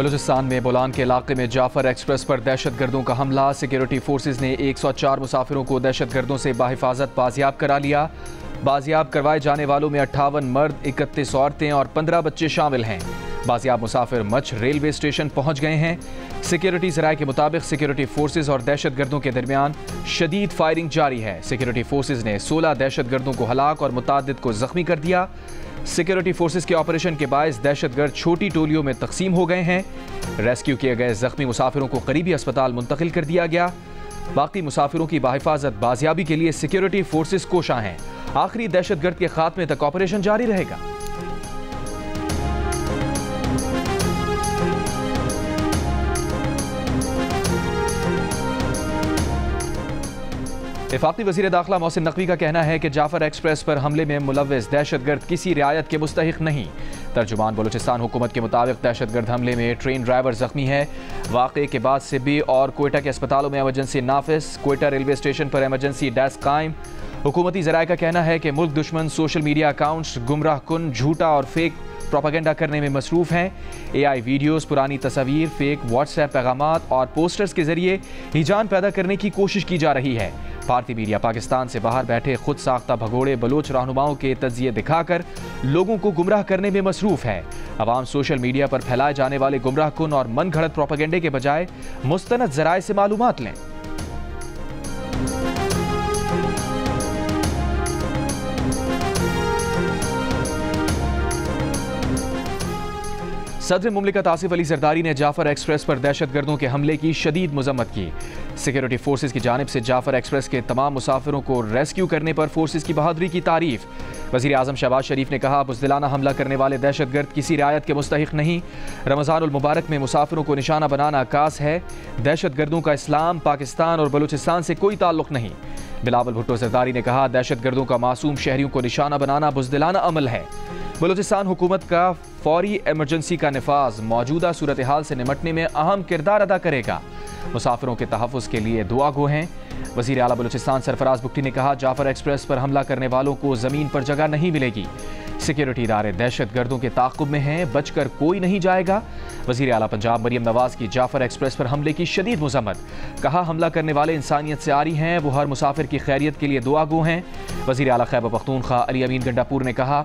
बलूचिस्तान में बोलान के इलाके में जाफर एक्सप्रेस पर दहशतगर्दों का हमला। सिक्योरिटी फोर्सेज ने 104 मुसाफिरों को दहशतगर्दों से बाहिफाजत बाजियाब करा लिया। बाजियाब करवाए जाने वालों में 58 मर्द, 31 औरतें और 15 बच्चे शामिल हैं। बाजियाब मुसाफिर मच रेलवे स्टेशन पहुंच गए हैं। सिक्योरिटी ज़राए के मुताबिक सिक्योरिटी फोर्सेज और दहशतगर्दों के दरमियान शदीद फायरिंग जारी है। सिक्योरिटी फोर्सेज ने 16 दहशतगर्दों को हलाक और मुतादिद को जख्मी कर दिया। सिक्योरिटी फोर्सेज के ऑपरेशन के बायस दहशतगर्द छोटी टोलियों में तकसीम हो गए हैं। रेस्क्यू किए गए जख्मी मुसाफिरों को करीबी अस्पताल मुंतकिल कर दिया गया। बाकी मुसाफिरों की बाहिफाजत बाजियाबी के लिए सिक्योरिटी फोर्सेज कोशां हैं। आखिरी दहशतगर्द के खात्मे तक ऑपरेशन जारी रहेगा। वफाकी वज़ीर दाखिला मोहसिन नकवी का कहना है कि जाफर एक्सप्रेस पर हमले में मुलव्विस दहशतगर्द किसी रियायत के मुस्तहिक नहीं। तर्जुमान बलूचिस्तान हुकूमत के मुताबिक दहशतगर्द हमले में ट्रेन ड्राइवर जख्मी है। वाक़े के बाद सिब्बी और कोयटा के अस्पतालों में emergency Nafis. Quetta railway station पर एमरजेंसी डेस्क कायम। हुकूमती ज़राए का कहना है कि मुल्क दुश्मन सोशल मीडिया अकाउंट्स गुमराह कुन, झूठा और फेक प्रोपागेंडा करने में मसरूफ़ हैं। AI वीडियोस, पुरानी तस्वीर, फेक व्हाट्सएप पैगामात और पोस्टर्स के जरिए हिजान पैदा करने की कोशिश की जा रही है। भारतीय मीडिया पाकिस्तान से बाहर बैठे खुद साख्ता भगोड़े बलोच रहनुमाओं के तज्जिए दिखाकर लोगों को गुमराह करने में मसरूफ़ है। अवाम सोशल मीडिया पर फैलाए जाने वाले गुमराह कुन और मन घड़त प्रोपागेंडे के बजाय मुस्तनद ज़राए से मालूमात लें। सदर मुमलिकत आसिफ अली जरदारी ने जाफर एक्सप्रेस पर दहशतगर्दों के हमले की शदीद मजम्मत की। सिक्योरिटी फोर्सेज की जानिब से जाफर एक्सप्रेस के तमाम मुसाफिरों को रेस्क्यू करने पर फोर्सेज की बहादुरी की तारीफ। वज़ीर आज़म शहबाज शरीफ ने कहा, बुज़दिलाना हमला करने वाले दहशतगर्द किसी रियायत के मुस्तहिक नहीं। रमज़ानुल मुबारक में मुसाफिरों को निशाना बनाना अकास है। दहशतगर्दों का इस्लाम, पाकिस्तान और बलूचिस्तान से कोई ताल्लुक नहीं। बिलावल भुट्टो जरदारी ने कहा, दहशतगर्दों का मासूम शहरियों को निशाना बनाना बुज़दिलाना अमल है। बलूचिस्तान हुकूमत का फौरी एमरजेंसी का निफाज मौजूदा सूरत हाल से निमटने में अहम किरदार अदा करेगा। मुसाफिरों के तहफ़्फ़ुज़ के लिए दुआ गो हैं। वज़ीर आला बलूचिस्तान सरफराज बुगटी ने कहा, जाफर एक्सप्रेस पर हमला करने वालों को ज़मीन पर जगह नहीं मिलेगी। सिक्योरिटी इदारे दहशतगर्दों के ताक़ुब में हैं, बचकर कोई नहीं जाएगा। वज़ीर आला पंजाब मरियम नवाज़ की जाफर एक्सप्रेस पर हमले की शदीद मज़म्मत। कहा, हमला करने वाले इंसानियत से आरी हैं, वो हर मुसाफिर की खैरियत के लिए दुआ गो हैं। वज़ीर आला खैबर पख्तूनख्वा अली अमीन गंडापुर ने कहा,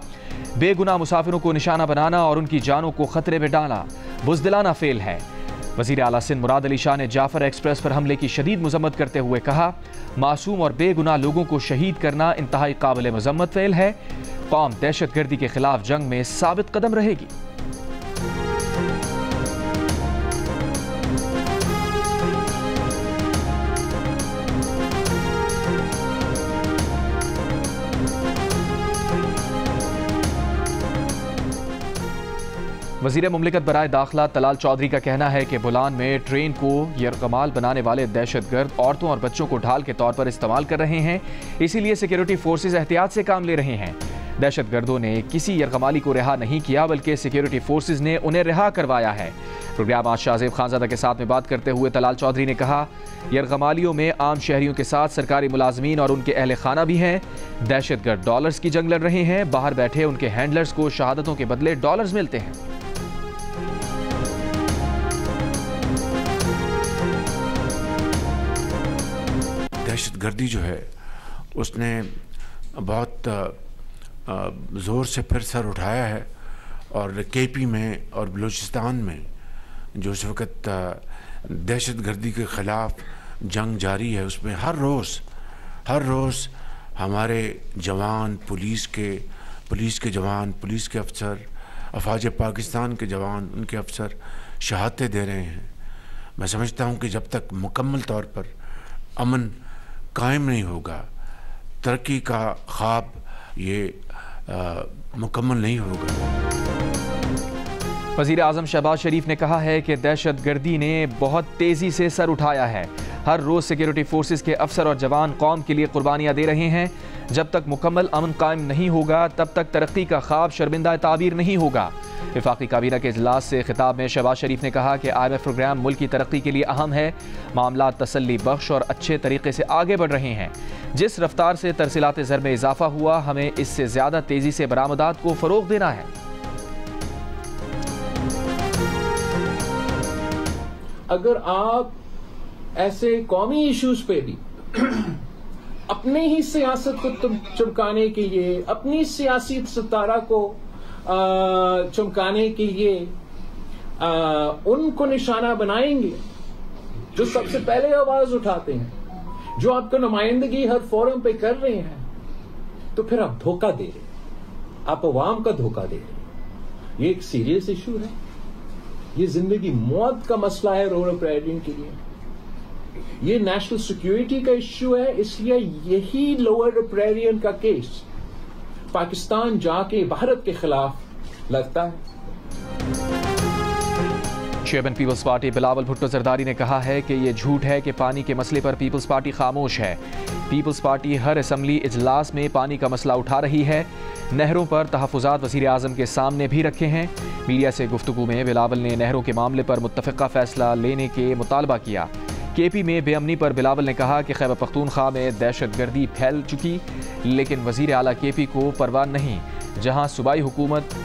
बेगुनाह मुसाफिरों को निशाना बनाना और उनकी जानों को खतरे में डालना बुज़दिलाना फेल है। वज़ीर आला सिंध मुराद अली शाह ने जाफर एक्सप्रेस पर हमले की शदीद मजम्मत करते हुए कहा, मासूम और बेगुनाह लोगों को शहीद करना इंतहाई काबिल मजम्मत फेल है। कौम दहशतगर्दी के खिलाफ जंग में साबित कदम रहेगी। वज़ीर मुमलिकत बराए दाखिला तलाल चौधरी का कहना है कि बोलान में ट्रेन को यरगमाल बनाने वाले दहशतगर्द औरतों और बच्चों को ढाल के तौर पर इस्तेमाल कर रहे हैं, इसीलिए सिक्योरिटी फोर्सेज एहतियात से काम ले रहे हैं। दहशतगर्दों ने किसी यरगमाली को रिहा नहीं किया, बल्कि सिक्योरिटी फोर्सेज ने उन्हें रिहा करवाया है। प्रोग्राम आज शाहजेब खानजादा के साथ में बात करते हुए तलाल चौधरी ने कहा, यरगमालियों में आम शहरियों के साथ सरकारी मुलाजमीन और उनके अहल खाना भी हैं। दहशतगर्द डॉलर्स की जंग लड़ रहे हैं। बाहर बैठे उनके हैंडलर्स को शहादतों के बदले डॉलर्स मिलते हैं। दहशतगर्दी जो है उसने बहुत ज़ोर से फिर सर उठाया है और KP में और बलूचिस्तान में जो इस वक्त दहशतगर्दी के ख़िलाफ़ जंग जारी है, उसमें हर रोज़ हमारे जवान, पुलिस के जवान, पुलिस के अफसर, अफवाज पाकिस्तान के जवान, उनके अफसर शहादतें दे रहे हैं। मैं समझता हूँ कि जब तक मुकम्मल तौर पर अमन कायम नहीं होगा, तरक्की का ख्वाब ये मुकम्मल नहीं होगा। वज़ीर आज़म शहबाज शरीफ ने कहा है कि दहशतगर्दी ने बहुत तेज़ी से सर उठाया है। हर रोज़ सिक्योरिटी फोर्सेस के अफसर और जवान कौम के लिए कुर्बानियाँ दे रहे हैं। जब तक मुकम्मल अमन कायम नहीं होगा, तब तक तरक्की का ख्वाब शर्मिंदा ताबीर नहीं होगा। वफाकी काबीना के इजलास से खिताब में शहबाज शरीफ ने कहा कि IMF प्रोग्राम मुल्क की तरक्की के लिए अहम है। मामला तसल्ली बख्श और अच्छे तरीके से आगे बढ़ रहे हैं। जिस रफ्तार से तरसीलात ज़र में इजाफा हुआ, हमें इससे ज़्यादा तेज़ी से बरामदात को फ़रोग़ देना है। अगर आप ऐसे कौमी इश्यूज पे भी अपने ही सियासत को चमकाने के लिए, अपनी सियासी सितारा को चमकाने के लिए उनको निशाना बनाएंगे जो सबसे पहले आवाज उठाते हैं, जो आपको नुमाइंदगी हर फोरम पे कर रहे हैं, तो फिर आप धोखा दे रहे हैं, आप अवाम का धोखा दे रहे हैं। ये एक सीरियस इशू है, ये जिंदगी मौत का मसला है रूरल अप्रायडिंग के लिए, ये नेशनल सिक्योरिटी का इश्यू है। इसलिए यही लोअर अप्रायरियन का केस पाकिस्तान जाके भारत के खिलाफ लड़ता है। चेयरमैन पीपल्स पार्टी बिलावल भुट्टो जरदारी ने कहा है कि यह झूठ है कि पानी के मसले पर पीपल्स पार्टी खामोश है। पीपल्स पार्टी हर असम्बली इजलास में पानी का मसला उठा रही है। नहरों पर तहफ़्फ़ुज़ात वज़ीर आज़म के सामने भी रखे हैं। मीडिया से गुफ्तगू में बिलावल ने नहरों के मामले पर मुत्तफ़िक़ा फ़ैसला लेने के मुतालबा किया। केपी में बेअमनी पर बिलावल ने कहा कि खैबर पख्तूनख्वा में दहशतगर्दी फैल चुकी, लेकिन वज़ीर आला केपी को परवाह नहीं। जहां सूबाई हुकूमत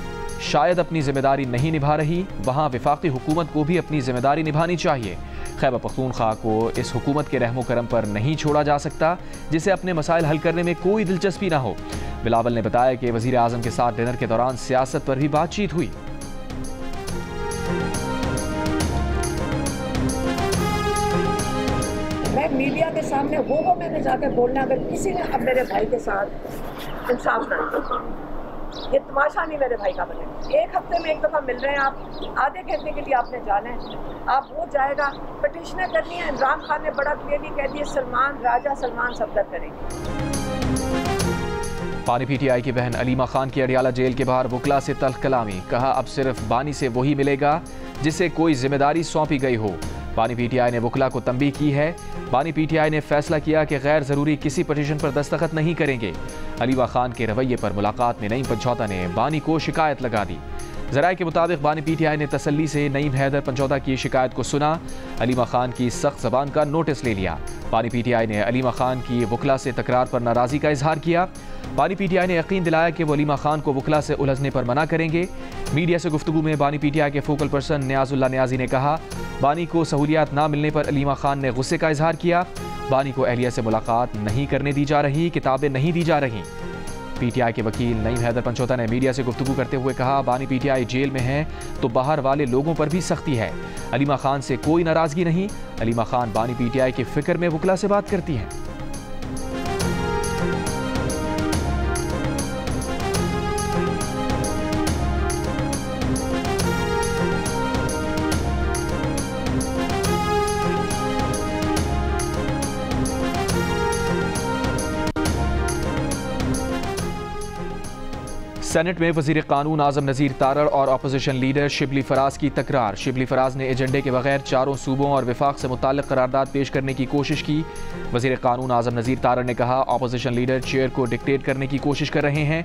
शायद अपनी जिम्मेदारी नहीं निभा रही, वहां वफाकी हुकूमत को भी अपनी जिम्मेदारी निभानी चाहिए। खैबर पख्तूनख्वा को इस हुकूमत के रहमो करम पर नहीं छोड़ा जा सकता जिसे अपने मसाइल हल करने में कोई दिलचस्पी ना हो। बिलावल ने बताया कि वज़ीर आज़म के साथ डिनर के दौरान सियासत पर भी बातचीत हुई। मैं मीडिया के सामने वो मैंने जाकर बोलना, अगर किसी ने अब मेरे भाई के साथ इंसाफ ना किया, ये तमाशा नहीं मेरे भाई का बने। एक हफ्ते में एक दफ़ा मिल रहे हैं, आप आधे घंटे के लिए आपने जाना है, आप वो जाएगा पटिशनें करनी है। इमरान खान ने बड़ा क्लियरली कह दिया सलमान राजा सलमान सफदर करेंगे। पानी पीटीआई की बहन अलीमा खान की अडियाला जेल के बाहर वकला से तल्ख कलामी, कहा अब सिर्फ बानी से वही मिलेगा जिसे कोई जिम्मेदारी सौंपी गई हो। पानी पीटीआई ने वकला को तंबीह की है। पानी पीटीआई ने फैसला किया कि गैर ज़रूरी किसी पटिशन पर दस्तखत नहीं करेंगे। अलीमा खान के रवैये पर मुलाकात में नईम पंचौता ने बानी को शिकायत लगा दी। ज़राए के मुताबिक बानी पीटीआई ने तसल्ली से नईम हैदर पंचौता की शिकायत को सुना, अलीमा खान की सख्त ज़बान का नोटिस ले लिया। पानी पीटीआई ने अलीमा खान की वकला से तकरार पर नाराज़गी का इजहार किया। पानी पीटीआई ने यकीन दिलाया कि वो अलीमा खान को वकला से उलझने पर मना करेंगे। मीडिया से गुफ्तगू में बानी पीटीआई के फोकल पर्सन नियाजुल्लाह नियाजी ने कहा, बानी को सहूलियात ना मिलने पर अलीमा खान ने गुस्से का इजहार किया। बानी को अहलिया से मुलाकात नहीं करने दी जा रही, किताबें नहीं दी जा रही। पीटीआई के वकील नईम हैदर पंचौता ने मीडिया से गुफ्तगू करते हुए कहा, बानी पीटीआई जेल में है तो बाहर वाले लोगों पर भी सख्ती है। अलीमा खान से कोई नाराजगी नहीं। अलीमा खान बानी पीटीआई की फिक्र में वकला से बात करती हैं। सेनेट में वज़ीर कानून आज़म नज़ीर तारड़ और अपोजिशन लीडर शिबली फराज की तकरार। शिबली फराज ने एजेंडे के बगैर चारों सूबों और विफाक से मुताल्लिक़ करारदाद पेश करने की कोशिश की। वज़ीर कानून आज़म नज़ीर तारड़ ने कहा, अपोजिशन लीडर चेयर को डिक्टेट करने की कोशिश कर रहे हैं।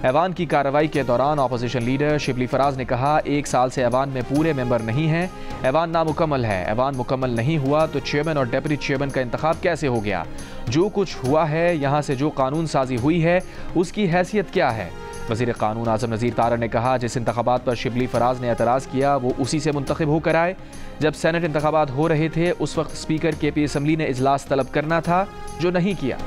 ऐवान की कार्रवाई के दौरान अपोजिशन लीडर शिबली फराज ने कहा, 1 साल से ऐवान में पूरे मेंबर नहीं हैं, ऐवान नामुकम्मल है। ऐवान मुकम्मल नहीं हुआ तो चेयरमैन और डेप्यूटी चेयरमैन का इंतखाब कैसे हो गया? जो कुछ हुआ है, यहाँ से जो कानून साजी हुई है उसकी हैसियत क्या है? वज़ीर कानून आज़म नज़ीर तारड़ ने कहा, जिस इंतखाबात पर शिबली फराज ने एतराज़ किया वो उसी से मुंतखब होकर आए। जब सेनेट इंतखाबात हो रहे थे उस वक्त स्पीकर केपी असम्बली ने इजलास तलब करना था, जो नहीं किया।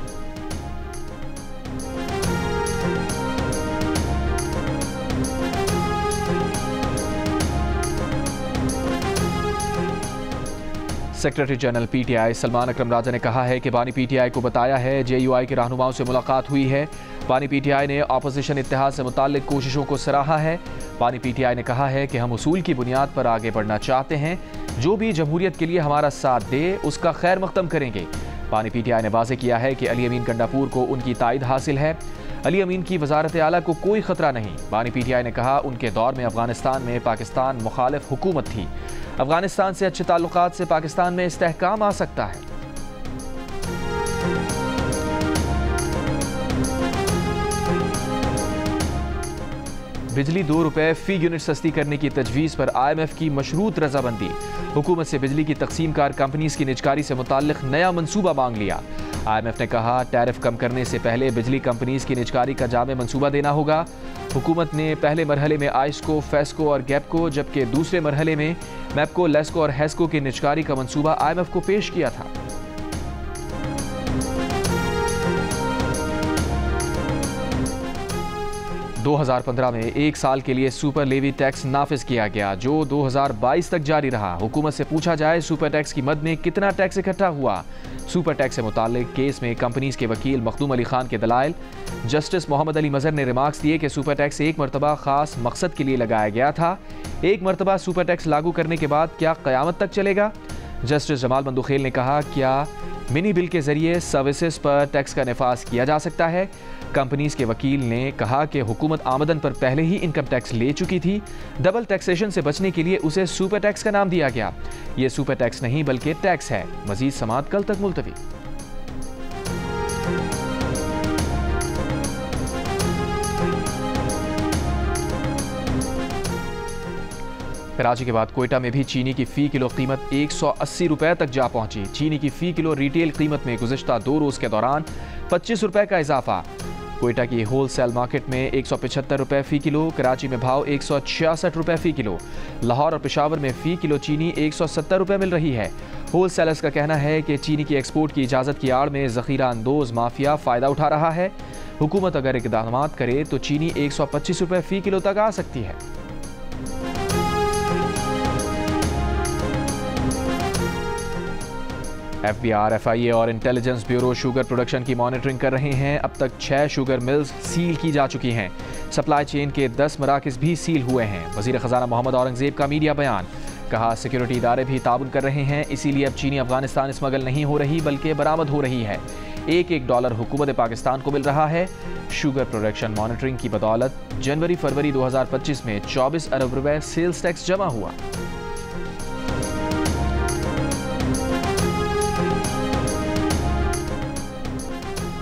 सेक्रेटरी जनरल पीटीआई सलमान अकरम राजा ने कहा है कि बानी पीटीआई को बताया है जेयूआई के रहनुमाओं से मुलाकात हुई है। बानी पीटीआई ने अपोजिशन इत्तेहाद से मुताल्लिक कोशिशों को सराहा है। बानी पीटीआई ने कहा है कि हम उसूल की बुनियाद पर आगे बढ़ना चाहते हैं, जो भी जमहूरियत के लिए हमारा साथ दे उसका खैर मकदम करेंगे। बानी पीटीआई ने वाज़ेह किया है कि अली अमीन गंडापुर को उनकी तायद हासिल है। अली अमीन की वजारत आला को कोई खतरा नहीं। बानी पीटीआई ने कहा, उनके दौर में अफगानिस्तान में पाकिस्तान मुखालिफ हुकूमत थी। अफगानिस्तान से अच्छे ताल्लुकात से पाकिस्तान में इस्तेहकाम आ सकता है। बिजली 2 रुपए फी यूनिट सस्ती करने की तजवीज़ पर IMF की मशरूत रजामंदी। हुकूमत से बिजली की तकसीम कार कंपनीज की निजकारी से मुताल्लिक नया मंसूबा मांग लिया। IMF ने कहा टैरिफ कम करने से पहले बिजली कंपनीज की निजकारी का जामे मंसूबा देना होगा। हुकूमत ने पहले मरहले में आइस्को, फेस्को और गैपको, जबकि दूसरे मरहले में मैपको, लेस्को और हेस्को की निजकारी का मंसूबा IMF को पेश किया था। – 2015 में 1 साल के लिए सुपर लेवी टैक्स नाफिज किया गया, जो 2022 तक जारी रहा। हुकूमत से पूछा जाए सुपर टैक्स की मद में कितना टैक्स इकट्ठा हुआ। सुपर टैक्स से मुताल्लिक केस में कंपनीज के वकील मखदूम अली खान के दलाइल। जस्टिस मोहम्मद अली मजहर ने रिमार्क्स दिए कि सुपर टैक्स एक मरतबा खास मकसद के लिए लगाया गया था। एक मरतबा सुपर टैक्स लागू करने के बाद क्या क़यामत तक चलेगा। जस्टिस जमाल बंदुखेल ने कहा क्या मिनी बिल के जरिए सर्विसेज पर टैक्स का निफाज किया जा सकता है। कंपनीज के वकील ने कहा कि हुकूमत आमदन पर पहले ही इनकम टैक्स ले चुकी थी। डबल टैक्सेशन से बचने के लिए उसे सुपर टैक्स का नाम दिया गया। ये सुपर टैक्स नहीं बल्कि टैक्स है। मजीद समाअत कल तक मुलतवी। कराची के बाद कोयटा में भी चीनी की फी किलो कीमत 180 रुपए तक जा पहुंची। चीनी की फी किलो रिटेल कीमत में गुज़िश्ता 2 रोज़ के दौरान 25 रुपए का इजाफा। कोयटा की होल सेल मार्केट में 175 रुपए फ़ी किलो, कराची में भाव 166 रुपए फ़ी किलो, लाहौर और पेशावर में फ़ी किलो चीनी 170 रुपए मिल रही है। होल सेलर्स का कहना है कि चीनी की एक्सपोर्ट की इजाज़त की आड़ में ज़ख़ीरा अंदोज़ माफिया फ़ायदा उठा रहा है। हुकूमत अगर इक़दाम करे तो चीनी 125 रुपए फ़ी किलो तक आ सकती है। FBI, FIA और इंटेलिजेंस ब्यूरो शुगर प्रोडक्शन की मॉनिटरिंग कर रहे हैं। अब तक 6 शुगर मिल्स सील की जा चुकी हैं। सप्लाई चेन के 10 मराकज़ भी सील हुए हैं। वज़ीर ख़ज़ाना मोहम्मद औरंगज़ेब का मीडिया बयान। कहा सिक्योरिटी इदारे भी ताउन कर रहे हैं, इसीलिए अब चीनी अफगानिस्तान स्मगल नहीं हो रही बल्कि बरामद हो रही है। $1 हुकूमत पाकिस्तान को मिल रहा है। शुगर प्रोडक्शन मॉनिटरिंग की बदौलत जनवरी-फरवरी 2025 में 24 अरब रुपए सेल्स टैक्स जमा हुआ।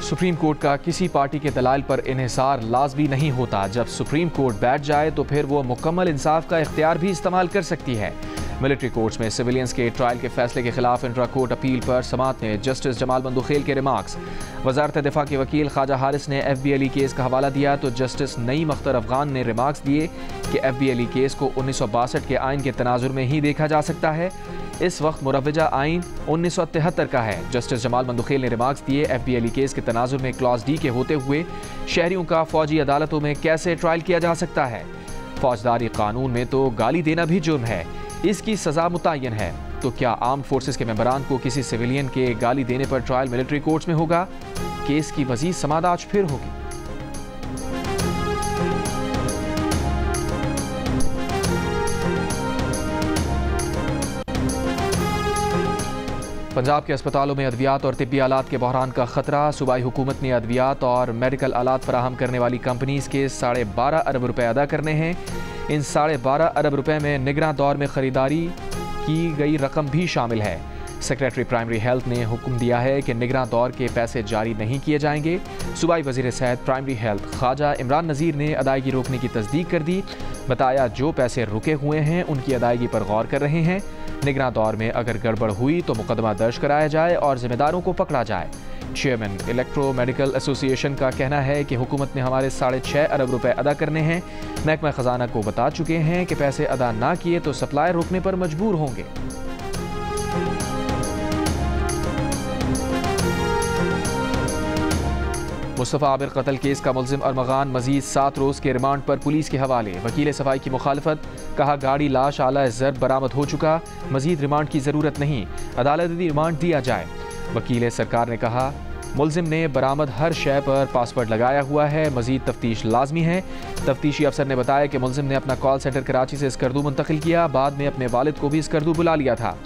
सुप्रीम कोर्ट का किसी पार्टी के दलाइल पर इन्हिसार लाजमी नहीं होता। जब सुप्रीम कोर्ट बैठ जाए तो फिर वो मुकम्मल इंसाफ का इख्तियार भी इस्तेमाल कर सकती है। मिलिट्री कोर्ट्स में सिविलियंस के ट्रायल के फैसले के खिलाफ इंट्रा कोर्ट अपील पर समाअत में जस्टिस जमाल बंदुखेल के रिमार्क्स। वजारत दिफा के वकील ख्वाजा हारिस ने FBI अली केस का हवाला दिया तो जस्टिस नईम अख्तर अफगान ने रिमार्क्स दिए कि FBI अली केस को 1962 के आइन के तनाजुर में ही देखा जा सकता है। इस वक्त मुरव्वजा आइन 1973 का है। जस्टिस जमाल बंदुखेल ने रिमार्क्स दिए FBI अली केस के तनाजुर में क्लॉज D के होते हुए शहरियों का फौजी अदालतों में कैसे ट्रायल किया जा सकता है। फौजदारी कानून में तो गाली देना भी जुर्म है, इसकी सजा मुतय्यन है। तो क्या आर्म्ड फोर्सेस के मेंबरान को किसी सिविलियन के गाली देने पर ट्रायल मिलिट्री कोर्ट्स में होगा? केस की मजीद समाअत आज फिर होगी। पंजाब के अस्पतालों में अद्वियात और तिब्बी आलात के बहरान का खतरा। सूबाई हुकूमत ने अद्वियात और मेडिकल आलात फराहम करने वाली कंपनीज के 12.5 अरब रुपए अदा करने हैं। इन 12.5 अरब रुपए में निगरां दौर में खरीदारी की गई रकम भी शामिल है। सेक्रेटरी प्राइमरी हेल्थ ने हुक्म दिया है कि निगरां दौर के पैसे जारी नहीं किए जाएंगे। सूबाई वजीर सेहत प्राइमरी हेल्थ ख्वाजा इमरान नज़ीर ने अदायगी रोकने की तस्दीक कर दी। बताया जो पैसे रुके हुए हैं उनकी अदायगी पर गौर कर रहे हैं। निगरां दौर में अगर गड़बड़ हुई तो मुकदमा दर्ज कराया जाए और जिम्मेदारों को पकड़ा जाए। चेयरमैन इलेक्ट्रो मेडिकल एसोसिएशन का कहना है कि हुकूमत ने हमारे 6.5 अरब रुपए अदा करने हैं। महकमा खजाना को बता चुके हैं कि पैसे अदा ना किए तो सप्लाई रोकने पर मजबूर होंगे। मुस्तफ़ा आबिर कत्ल केस का मुल्जिम अरमगान मजीद 7 रोज़ के रिमांड पर पुलिस के हवाले। वकील सफाई की मुखालफत। कहा गाड़ी लाश आला ज़र बरामद हो चुका, मजीद रिमांड की ज़रूरत नहीं, अदालती रिमांड दिया जाए। वकील सरकार ने कहा मुल्जिम ने बरामद हर शय पर पासवर्ड लगाया हुआ है, मजीद तफ्तीश लाजमी है। तफ्तीशी अफसर ने बताया कि मुल्जिम ने अपना कॉल सेंटर कराची से स्कर्दू मुंतकिल किया, बाद में अपने वालिद को भी स्कर्दू बुला लिया था।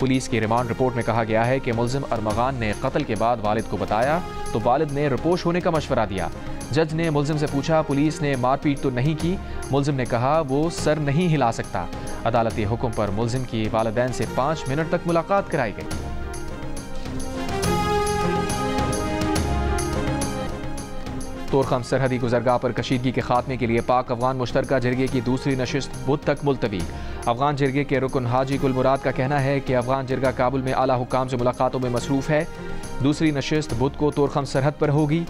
पुलिस की रिमांड रिपोर्ट में कहा गया है कि मुल्जिम अरमगान ने कत्ल के बाद वालिद को बताया तो वालिद ने रिपोर्ट होने का मशवरा दिया। जज ने मुल्जिम से पूछा पुलिस ने मारपीट तो नहीं की? मुल्जिम ने कहा वो सर नहीं हिला सकता। अदालती हुक्म पर मुल्जिम की वालिदैन से 5 मिनट तक मुलाकात कराई गई। तोरखम सरहदी गुजरगाह पर कशीदगी के खात्मे के लिए पाक अफगान मुश्तरका जरगे की दूसरी नशिस्त बुध तक मुलतवी। अफगान जिरगे के रुकन हाजी गुल मुराद का कहना है कि अफगान जिरगा काबुल में आला हुक्काम से मुलाकातों में मसरूफ़ है। दूसरी नशिस्त बुध को तोरखम सरहद पर होगी।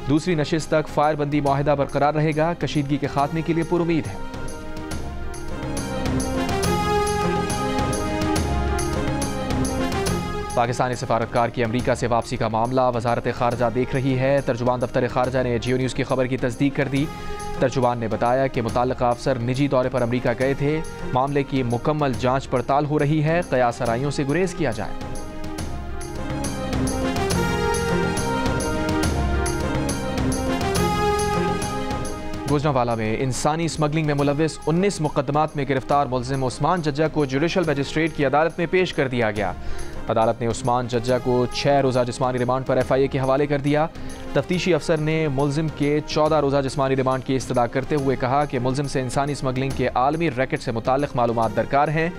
दूसरी नशिस्त तक फायरबंदी माहिदा बरकरार रहेगा। कशीदगी के खात्मे के लिए पुरुमीद है। पाकिस्तानी सफारतकार की अमरीका से वापसी का मामला वजारत खारजा देख रही है। तर्जुमान दफ्तर खारजा ने जियो न्यूज़ की खबर की तस्दीक कर दी। तर्जुमान ने बताया कि मुतल्लिका अफसर निजी दौरे पर अमरीका गए थे। मामले की मुकम्मल जांच पड़ताल हो रही है। क़यास आराइयों से गुरेज किया जाए। गुजरांवाला में इंसानी स्मगलिंग में मुलव्विस 19 मुकदमात में गिरफ्तार मुल्जिम उस्मान जज्जा को जुडिशल मजिस्ट्रेट की अदालत में पेश कर दिया गया। अदालत ने उस्मान जज्जा को 6 रोज़ा जिस्मानी रिमांड पर FIA के हवाले कर दिया। तफ्तीशी अफसर ने मुल्जिम के 14 रोज़ा जिस्मानी रिमांड की इस्तदा करते हुए कहा कि मुल्जिम से इंसानी स्मगलिंग के आलमी रैकेट से मुताल्लिक़ मालूमात दरकार हैं।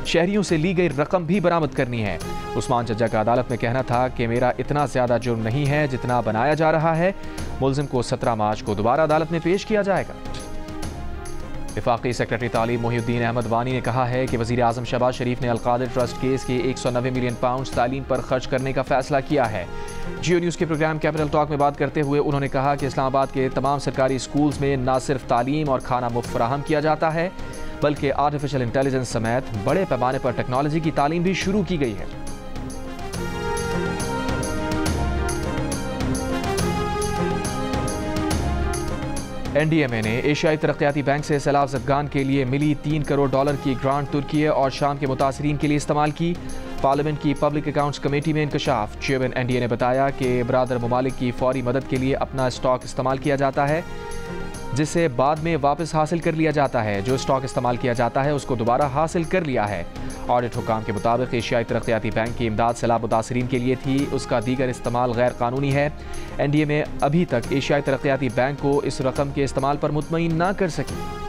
शहरियों से ली गई रकम भी बरामद करनी है। उस्मान जज्जा का अदालत में कहना था कि मेरा इतना ज़्यादा जुर्म नहीं है जितना बनाया जा रहा है। मुल्जिम को 17 मार्च को दोबारा अदालत में पेश किया जाएगा। वफाकी सेक्रेटरी तालीम मोहिउद्दीन अहमद वानी ने कहा है कि वज़ीर आज़म शहबाज शरीफ ने अलकादिर ट्रस्ट केस के 190 मिलियन पाउंड तालीम पर खर्च करने का फैसला किया है। जियो न्यूज़ के प्रोग्राम कैपिटल टॉक में बात करते हुए उन्होंने कहा कि इस्लामाबाद के तमाम सरकारी स्कूल्स में न सिर्फ तालीम और खाना मुफ्त फराहम किया जाता है बल्कि आर्टिफिशियल इंटेलिजेंस समेत बड़े पैमाने पर टेक्नोलॉजी की तालीम भी शुरू की गई है। NDMA ने एशियाई तरक्याती बैंक से सैलाब ज़दगान के लिए मिली $3 करोड़ की ग्रांट तुर्की और शाम के मुतासरीन के लिए इस्तेमाल की। पार्लियामेंट की पब्लिक अकाउंट्स कमेटी में इंकशाफ। चेयरमैन NDA ने बताया कि बरादर ममालिक की फौरी मदद के लिए अपना स्टॉक इस्तेमाल किया जाता है जिसे बाद में वापस हासिल कर लिया जाता है। जो स्टॉक इस्तेमाल किया जाता है उसको दोबारा हासिल कर लिया है। ऑडिट हुकाम के मुताबिक एशियाई तरक्याती बैंक की इमदाद सैलाब मुतासरीन के लिए थी, उसका दीगर इस्तेमाल गैर कानूनी है। NDA में अभी तक एशियाई तरक्याती बैंक को इस रकम के इस्तेमाल पर मुतमईन ना कर सकी।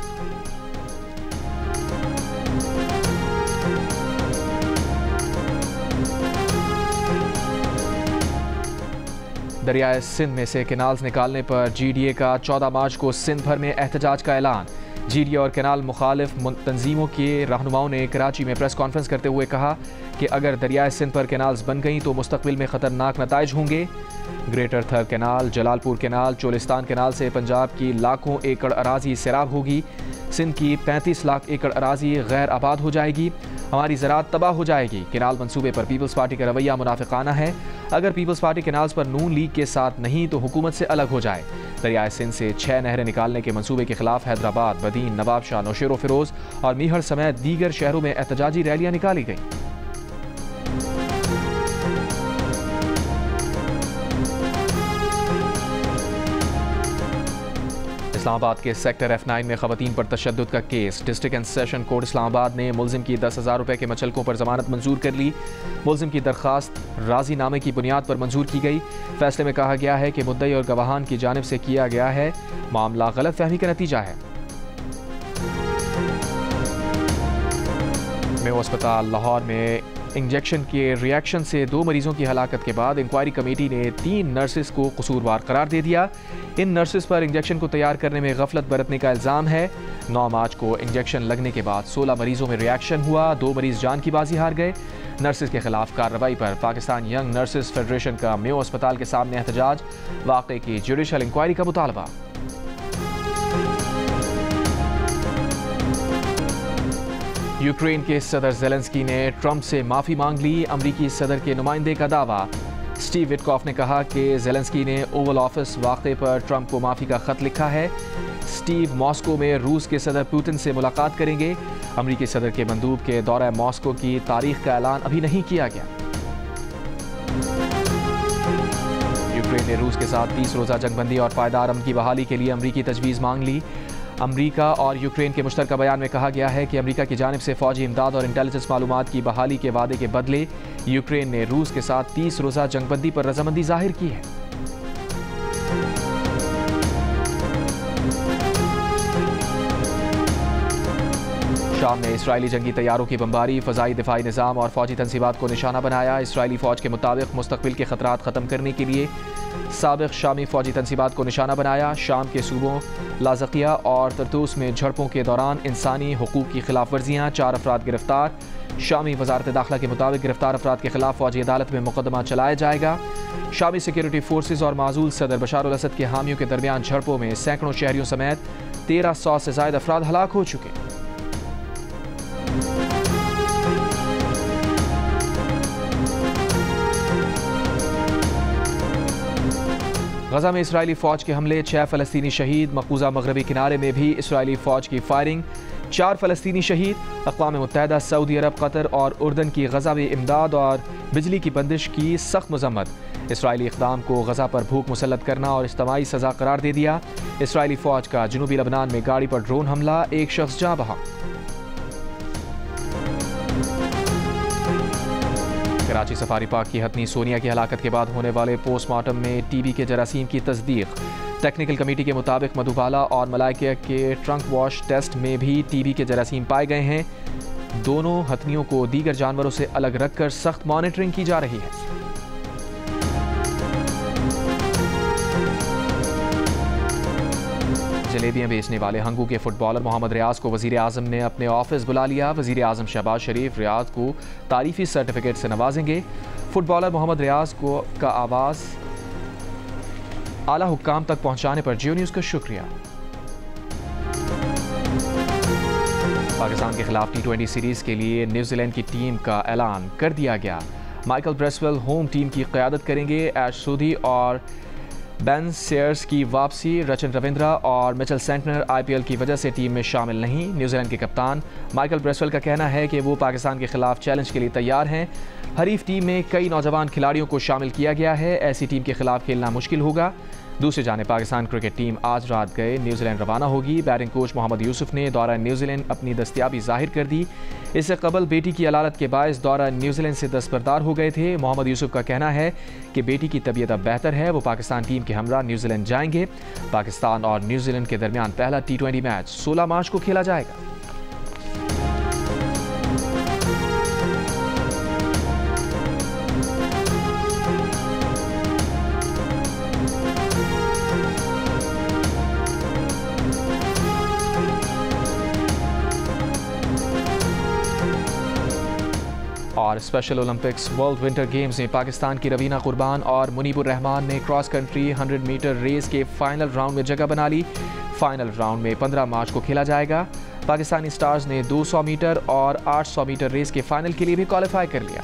दरियाए सिंध में से केनाल्स निकालने पर GDA का 14 मार्च को सिंध भर में एहतजाज का ऐलान। GDA और केनाल मुखालिफ तंजीमों के रहनुमाओं ने कराची में प्रेस कॉन्फ्रेंस करते हुए कहा कि अगर दरियाए सिंध पर केनाल्स बन गईं तो मुस्तकबिल में ख़तरनाक नताइज होंगे। ग्रेटर थर canal, Jalalpur canal, Cholistan canal से पंजाब की लाखों एकड़ अराजी सैराब होगी। सिंध की 35 लाख एकड़ अराजी गैर आबाद हो जाएगी। हमारी ज़राअत तबाह हो जाएगी। केनाल मंसूबे पर पीपल्स पार्टी का रवैया मुनाफिकाना है। अगर पीपल्स पार्टी केनाल्स पर नून लीग के साथ नहीं तो हुकूमत से अलग हो जाए। दरियाए सिंध से 6 नहरें निकालने के मंसूबे के खिलाफ हैदराबाद, बदीन, नवाबशाह, नौशेरो फिरोज और मीहर समेत दीगर शहरों में एहतजाजी रैलियां निकाली गई। इस्लामाबाद के सेक्टर F9 में खवातीन पर तशद्दुद का case. District and session court Islamabad ने मुल्जिम की 10,000 रुपये के मचलकों पर जमानत मंजूर कर ली। मुल्जिम की दरख्वास्त राजी नामे की बुनियाद पर मंजूर की गई। फैसले में कहा गया है कि मुद्दई और गवाहान की जानिब से किया गया है मामला गलत फहमी का नतीजा है। मेयो अस्पताल लाहौर में इंजेक्शन के रिएक्शन से 2 मरीजों की हलाकत के बाद इंक्वायरी कमेटी ने 3 नर्सेस को कसूरवार करार दे दिया। इन नर्सेस पर इंजेक्शन को तैयार करने में गफलत बरतने का इल्ज़ाम है। 9 मार्च को इंजेक्शन लगने के बाद 16 मरीजों में रिएक्शन हुआ। 2 मरीज जान की बाजी हार गए। नर्सेस के खिलाफ कार्रवाई पर पाकिस्तान यंग नर्सेस फेडरेशन का मेयो अस्पताल के सामने एहतजाज। वाक़े की जुडिशल इंक्वायरी का मुतालबा। यूक्रेन के सदर ज़ेलेंस्की ने ट्रंप से माफ़ी मांग ली। अमरीकी सदर के नुमाइंदे का दावा। स्टीव विटकॉफ ने कहा कि ज़ेलेंस्की ने ओवल ऑफिस वाक़े पर ट्रंप को माफ़ी का ख़त लिखा है। स्टीव मॉस्को में रूस के सदर पुतिन से मुलाकात करेंगे। अमरीकी सदर के मंदूब के दौरा मॉस्को की तारीख का ऐलान अभी नहीं किया गया। यूक्रेन ने रूस के साथ 30 रोज़ा जंगबंदी और पायदार अमन की बहाली के लिए अमरीकी तजवीज़ मांग ली। अमरीका और यूक्रेन के मुश्तरका बयान में कहा गया है कि अमरीका की जानिब से फ़ौजी इमदाद और इंटेलिजेंस मालूमात की बहाली के वादे के बदले यूक्रेन ने रूस के साथ 30 रोज़ा जंगबंदी पर रजामंदी जाहिर की है। शाम में इसराइली जंगी तैयारों की बमबारी, फ़ज़ाई दिफाई निज़ाम और फ़ौजी तंसीबात को निशाना बनाया। इसराइली फ़ौज के मुताबिक मुस्तक़बिल के ख़तरात ख़त्म करने के लिए साबिक शामी फौजी तंसीबात को निशाना बनाया। शाम के सूबों लाज़किया और तरतूस में झड़पों के दौरान इंसानी हुकूक की खिलाफ वर्जियाँ, 4 अफराद गिरफ्तार। शामी वजारत दाखिला के मुताबिक गिरफ्तार अफराद के खिलाफ फौजी अदालत में मुकदमा चलाया जाएगा। शामी सिक्योरिटी फोर्सेज और माजूल सदर बशार अल-असद के हामियों के दरमियान झड़पों में सैकड़ों शहरियों समेत 1300 से ज्यादा अफराद हलाक हो चुके। गजा में इसराइली फौज के हमले, 6 फ़लस्तीनी शहीद। मकबूजा मगरबी किनारे में भी इसराइली फौज की फायरिंग, 4 फ़लस्तीनी शहीद। अक़वाम मुत्तहिदा, सऊदी अरब, कतर और उर्दन की गजा में इमदाद और बिजली की बंदिश की सख्त मजम्मत। इसराइली इक़दाम को गजा पर भूख मुसल्लत करना और इज्तिमाई सज़ा करार दे दिया। इसराइली फौज का जनूबी लबनान में गाड़ी पर ड्रोन हमला, 1 शख्स जाँ बहा। कराची सफारी पार्क की हथनी सोनिया की हलाकत के बाद होने वाले पोस्टमार्टम में टीबी के जरासीम की तस्दीक। टेक्निकल कमेटी के मुताबिक मधुबाला और मलाइका के ट्रंक वॉश टेस्ट में भी टीबी के जरासीम पाए गए हैं। दोनों हथनियों को दीगर जानवरों से अलग रखकर सख्त मॉनिटरिंग की जा रही है। जलेबियां बेचने वाले हंगू के फुटबॉलर मोहम्मद रियाज को वजीर आजम ने अपने ऑफिस बुला लिया। वजीर आजम शहबाज शरीफ रियाज को तारीफी सर्टिफिकेट से नवाजेंगे। फुटबॉलर मोहम्मद रियाज का आवाज़ आला हुक्काम तक पहुंचाने पर जियो न्यूज़ का शुक्रिया। पाकिस्तान के खिलाफ T20 सीरीज के लिए न्यूजीलैंड की टीम का ऐलान कर दिया गया। माइकल ब्रेसवेल होम टीम की क़यादत करेंगे। ऐश सूदी और बेन सेयर्स की वापसी, रचन रविंद्रा और मिचेल सेंटनर IPL की वजह से टीम में शामिल नहीं। न्यूजीलैंड के कप्तान माइकल ब्रेसवेल का कहना है कि वो पाकिस्तान के खिलाफ चैलेंज के लिए तैयार हैं। हरीफ टीम में कई नौजवान खिलाड़ियों को शामिल किया गया है। ऐसी टीम के खिलाफ खेलना मुश्किल होगा। दूसरी जानिब पाकिस्तान क्रिकेट टीम आज रात गए न्यूजीलैंड रवाना होगी। बैटिंग कोच मोहम्मद यूसुफ ने दौरा न्यूजीलैंड अपनी दस्तयाबी जाहिर कर दी। इससे कबल बेटी की अलालत के बायस दौरा न्यूजीलैंड से दस्तबरदार हो गए थे। मोहम्मद यूसुफ का कहना है कि बेटी की तबीयत अब बेहतर है। वो पाकिस्तान टीम के हमरा न्यूजीलैंड जाएंगे। पाकिस्तान और न्यूजीलैंड के दरमियान पहला T20 मैच 16 मार्च को खेला जाएगा। और special Olympics world winter games में पाकिस्तान की रवीना कुर्बान और मुनीबुर रहमान ने क्रॉस कंट्री 100 मीटर रेस के फाइनल राउंड में जगह बना ली। फाइनल राउंड में 15 मार्च को खेला जाएगा। पाकिस्तानी स्टार्स ने 200 मीटर और 800 मीटर रेस के फाइनल के लिए भी क्वालिफाई कर लिया।